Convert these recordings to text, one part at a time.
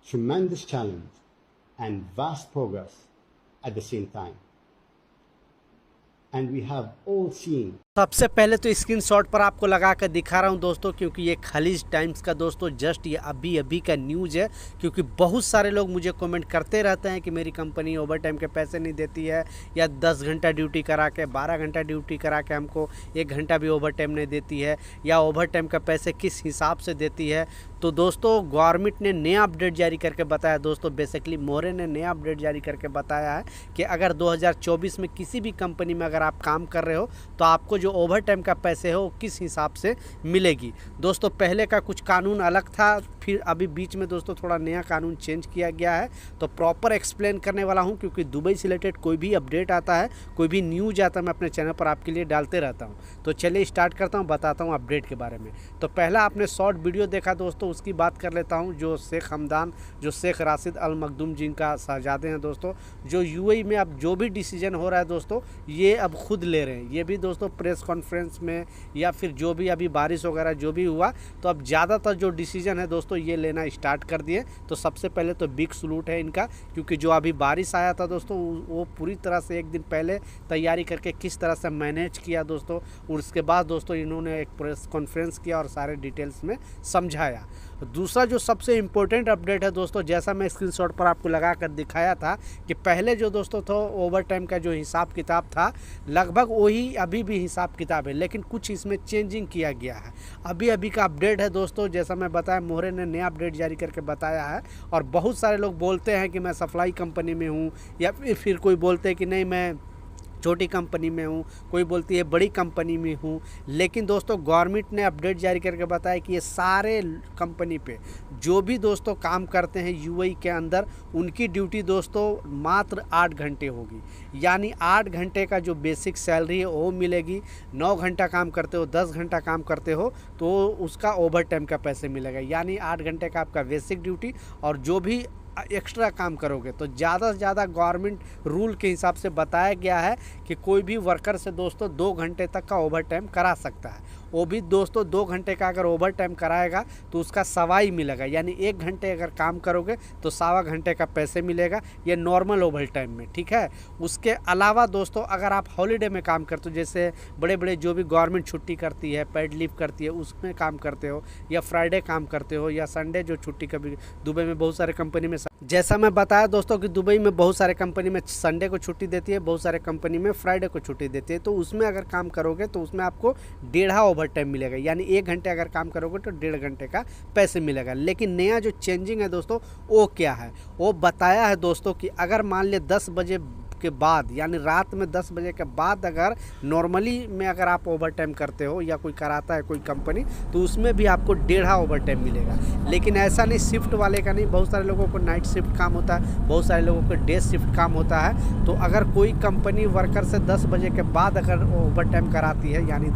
tremendous challenge and vast progress at the same time. And we have all seen. सबसे पहले तो screenshot पर आपको लगा कर दिखा रहा हूं दोस्तों, क्योंकि ये खलीज टाइम्स का दोस्तों जस्ट ये अभी का न्यूज़ है। क्योंकि बहुत सारे लोग मुझे कमेंट करते रहते हैं कि मेरी कंपनी ओवर टाइम के पैसे नहीं देती है, या 10 घंटा ड्यूटी करा के 12 घंटा ड्यूटी करा के हमको 1 घंटा भी ओवर टाइम नहीं देती है, या ओवर टाइम का पैसे किस हिसाब से देती है। तो दोस्तों गवर्नमेंट ने नया अपडेट जारी करके बताया दोस्तों, बेसिकली मोरे ने नया अपडेट जारी करके बताया है कि अगर 2024 में किसी भी कंपनी में अगर आप काम कर रहे हो तो आपको जो ओवर टाइम का पैसे हो किस हिसाब से मिलेगी। दोस्तों पहले का कुछ कानून अलग था, फिर अभी बीच में दोस्तों थोड़ा नया कानून चेंज किया गया है। तो प्रॉपर एक्सप्लेन करने वाला हूं, क्योंकि दुबई से रिलेटेड कोई भी अपडेट आता है, कोई भी न्यूज़ आता है, मैं अपने चैनल पर आपके लिए डालते रहता हूं। तो चलिए स्टार्ट करता हूं, बताता हूं अपडेट के बारे में। तो पहला आपने शॉर्ट वीडियो देखा दोस्तों, उसकी बात कर लेता हूँ। जो शेख हमदान, जो शेख राशिद अल मखदूम जिनका शहजादे हैं दोस्तों, जो यूएई में अब जो भी डिसीजन हो रहा है दोस्तों ये अब खुद ले रहे हैं। ये भी दोस्तों प्रेस कॉन्फ्रेंस में या फिर जो भी अभी बारिश वगैरह जो भी हुआ, तो अब ज़्यादातर जो डिसीजन है दोस्तों ये लेना स्टार्ट कर दिए। तो सबसे पहले तो बिग सलूट है इनका, क्योंकि जो अभी बारिश आया था दोस्तों वो पूरी तरह से 1 दिन पहले तैयारी करके किस तरह से मैनेज किया दोस्तों, और उसके बाद दोस्तों इन्होंने एक प्रेस कॉन्फ्रेंस किया और सारे डिटेल्स में समझाया। दूसरा जो सबसे इम्पोर्टेंट अपडेट है दोस्तों, जैसा मैं स्क्रीनशॉट पर आपको लगा कर दिखाया था कि पहले जो दोस्तों था ओवर टाइम का जो हिसाब किताब था लगभग वही अभी भी हिसाब किताब है, लेकिन कुछ इसमें चेंजिंग किया गया है। अभी का अपडेट है दोस्तों, जैसा मैं बताया मोहरे ने नया अपडेट जारी करके बताया है। और बहुत सारे लोग बोलते हैं कि मैं सप्लाई कंपनी में हूँ, या फिर कोई बोलते हैं कि नहीं मैं छोटी कंपनी में हूँ, कोई बोलती है बड़ी कंपनी में हूँ। लेकिन दोस्तों गवर्नमेंट ने अपडेट जारी करके बताया कि ये सारे कंपनी पे जो भी दोस्तों काम करते हैं यूएई के अंदर, उनकी ड्यूटी दोस्तों मात्र 8 घंटे होगी। यानी 8 घंटे का जो बेसिक सैलरी है वो मिलेगी। 9 घंटा काम करते हो, 10 घंटा काम करते हो तो उसका ओवर टाइम का पैसे मिलेगा। यानी 8 घंटे का आपका बेसिक ड्यूटी, और जो भी एक्स्ट्रा काम करोगे तो ज़्यादा से ज़्यादा गवर्नमेंट रूल के हिसाब से बताया गया है कि कोई भी वर्कर से दोस्तों 2 घंटे तक का ओवर टाइम करा सकता है। वो भी दोस्तों 2 घंटे का अगर ओवर टाइम कराएगा तो उसका सवा ही मिलेगा। यानी 1 घंटे अगर काम करोगे तो सवा घंटे का पैसे मिलेगा, ये नॉर्मल ओवर टाइम में, ठीक है। उसके अलावा दोस्तों अगर आप हॉलीडे में काम करते हो, जैसे बड़े जो भी गवर्नमेंट छुट्टी करती है, पेड लीव करती है, उसमें काम करते हो, या फ्राइडे काम करते हो, या संडे जो छुट्टी कभी दुबई में बहुत सारे कंपनी में, जैसा मैं बताया दोस्तों कि दुबई में बहुत सारे कंपनी में संडे को छुट्टी देती है, बहुत सारे कंपनी में फ्राइडे को छुट्टी देती है। तो उसमें अगर काम करोगे तो उसमें आपको 1.5 ओवर टाइम मिलेगा। यानी 1 घंटे अगर काम करोगे तो 1.5 घंटे का पैसे मिलेगा। लेकिन नया जो चेंजिंग है दोस्तों वो क्या है, वो बताया है दोस्तों कि अगर मान लिया 10 बजे के बाद, यानी रात में 10 बजे के बाद अगर नॉर्मली में अगर आप ओवर टाइम करते हो या कोई कराता है कोई कंपनी, तो उसमें भी आपको 1.5 ओवर टाइम मिलेगा। लेकिन ऐसा नहीं शिफ्ट वाले का नहीं, बहुत सारे लोगों को नाइट शिफ्ट काम होता है, बहुत सारे लोगों को डे शिफ्ट काम होता है। तो अगर कोई कंपनी वर्कर से 10 बजे के बाद अगर ओवर टाइम कराती है, यानी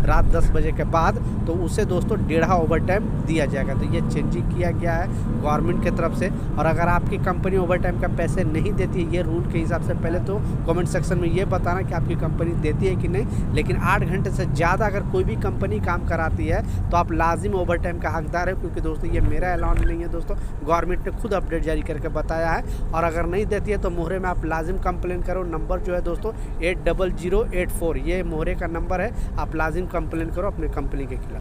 रात 10 बजे के बाद, तो उसे दोस्तों 1.5 ओवर टाइम दिया जाएगा। तो ये चेंजिंग किया गया है गवर्नमेंट की तरफ से। और अगर आपकी कंपनी ओवर टाइम का पैसे नहीं देती है ये रूल के हिसाब से, पहले तो कमेंट सेक्शन में ये बताना कि आपकी कंपनी देती है कि नहीं। लेकिन 8 घंटे से ज़्यादा अगर कोई भी कंपनी काम कराती है तो आप लाजिम ओवर टाइम का हकदार है। क्योंकि दोस्तों ये मेरा ऐलान नहीं है दोस्तों, गवर्नमेंट ने खुद अपडेट जारी करके बताया है। और अगर नहीं देती है तो मोहरे में आप लाजिम कंप्लेन करो। नंबर जो है दोस्तों 80084, ये मोहरे का नंबर है, आप लाजिम कंप्लेन करो अपने कंपनी के खिलाफ।